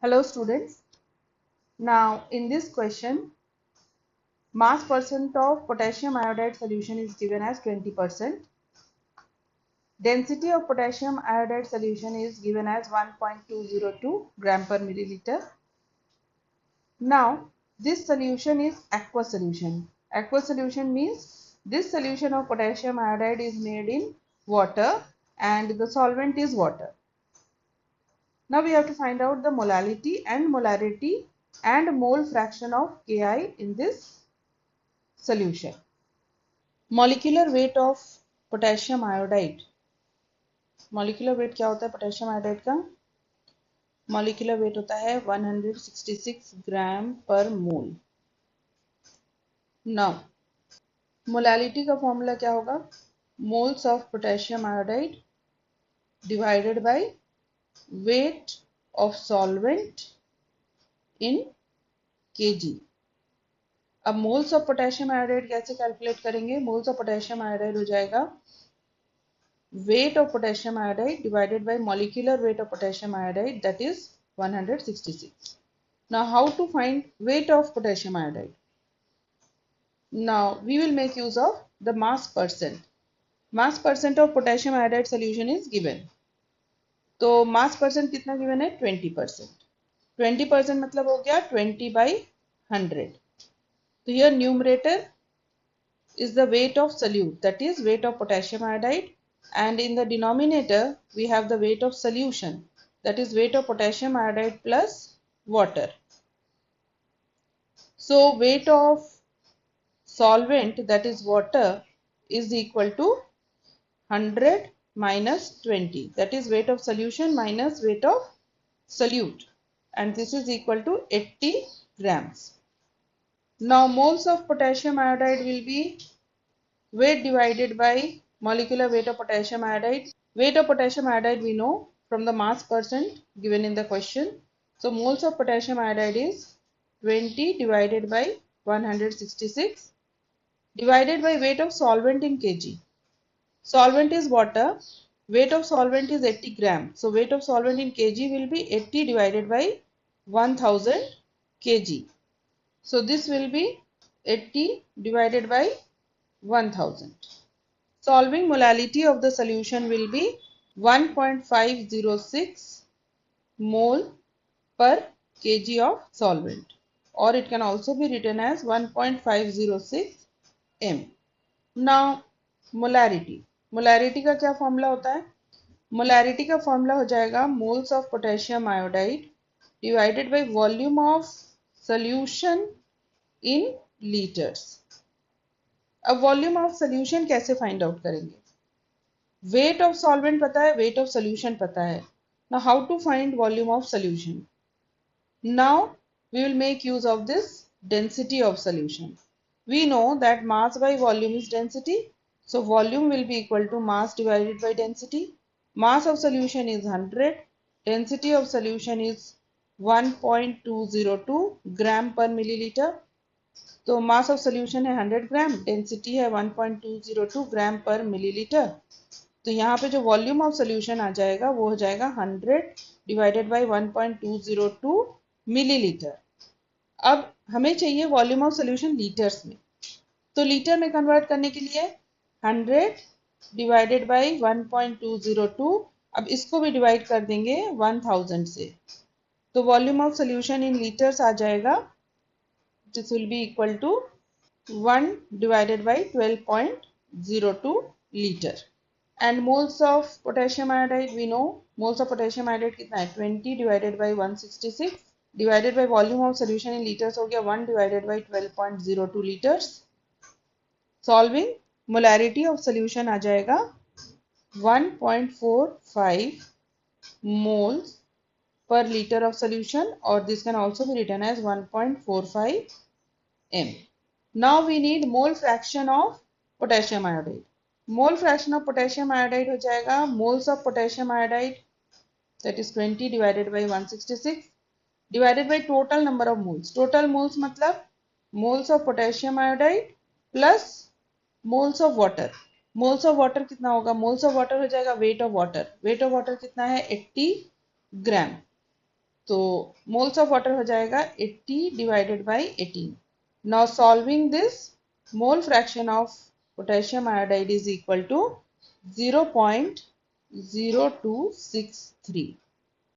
Hello students. Now in this question, mass percent of potassium iodide solution is given as 20%. Density of potassium iodide solution is given as 1.202 gram per milliliter. Now this solution is aqueous solution. Aqueous solution means this solution of potassium iodide is made in water and the solvent is water. Now we have to find out the molality and molarity and mole fraction of Ki in this solution. Molecular weight of potassium iodide. Molecular weight क्या होता है potassium iodide का? Molecular weight होता है 166 ग्राम पर मोल. Now molality का formula क्या होगा? Moles of potassium iodide divided by weight of solvent in kg. अब मोल्स ऑफ पोटेशियम आयोडाइड कैसे कैलकुलेट करेंगे? मोल्स ऑफ पोटेशियम आयोडाइड हो जाएगा weight of potassium iodide divided by molecular weight of potassium iodide, that is 166. Now how to find weight of potassium iodide? Now we will make use of the mass percent. Mass percent of potassium iodide solution is given. तो mass percent कितना given है? 20%. 20% मतलब हो गया 20 by 100. So here numerator is the weight of solute, that is weight of potassium iodide, and in the denominator we have the weight of solution, that is weight of potassium iodide plus water. So weight of solvent, that is water, is equal to 100 minus 20, that is weight of solution minus weight of solute, and this is equal to 80 grams. Now moles of potassium iodide will be weight divided by molecular weight of potassium iodide. Weight of potassium iodide we know from the mass percent given in the question. So moles of potassium iodide is 20 divided by 166 divided by weight of solvent in kg. Solvent is water. Weight of solvent is 80 gram. So weight of solvent in kg will be 80 divided by 1000 kg. So this will be 80 divided by 1000. Solving molality of the solution will be 1.506 mole per kg of solvent, or it can also be written as 1.506 m. Now molarity. Molarity का क्या formula होता है? Molarity का formula हो जाएगा moles of potassium iodide divided by volume of solution in liters. अब volume of solution कैसे find out करेंगे? वेट ऑफ सॉल्वेंट पता है, वेट ऑफ सोल्यूशन पता है. Now how to find volume of solution? Now we will make use of this density of solution. We know that mass by volume is density, so volume will be equal to mass divided by density. Mass of solution is 100, density of solution is 1.202 gram per millilitre. तो मास of solution है 100 ग्राम, density है 1.202 gram per millilitre. तो यहाँ पे जो volume of solution आ जाएगा वो हो जाएगा 100 डिवाइडेड बाय 1.202 मिलीलीटर. अब हमें चाहिए वॉल्यूम ऑफ सोल्यूशन लीटर्स में, तो लीटर में कन्वर्ट करने के लिए 100 डिवाइडेड बाय 1.202, अब इसको भी डिवाइड कर देंगे 1000 से, तो volume of solution in litres आ जाएगा. This will be equal to 1 divided by 12.02 liter. And moles of potassium iodide we know, moles of potassium iodide कितना है? 20 divided by 166 divided by volume of solution in liters हो गया 1 divided by 12.02 liters. Solving molarity of solution आ जाएगा 1.45 moles per liter of solution, or this can also be written as 1.45 m. Now we need mole fraction of potassium iodide. Mole fraction of potassium iodide हो जाएगा moles of potassium iodide, that is 20 divided by 166 divided by total number of moles. Total moles मतलब moles of potassium iodide plus moles of water. Moles of water कितना होगा? Moles of water हो जाएगा weight of water. Weight of water कितना है? 80 ग्राम. तो moles of water हो जाएगा 80 divided by 18. Now solving this, mole fraction of potassium iodide is equal to 0.0263.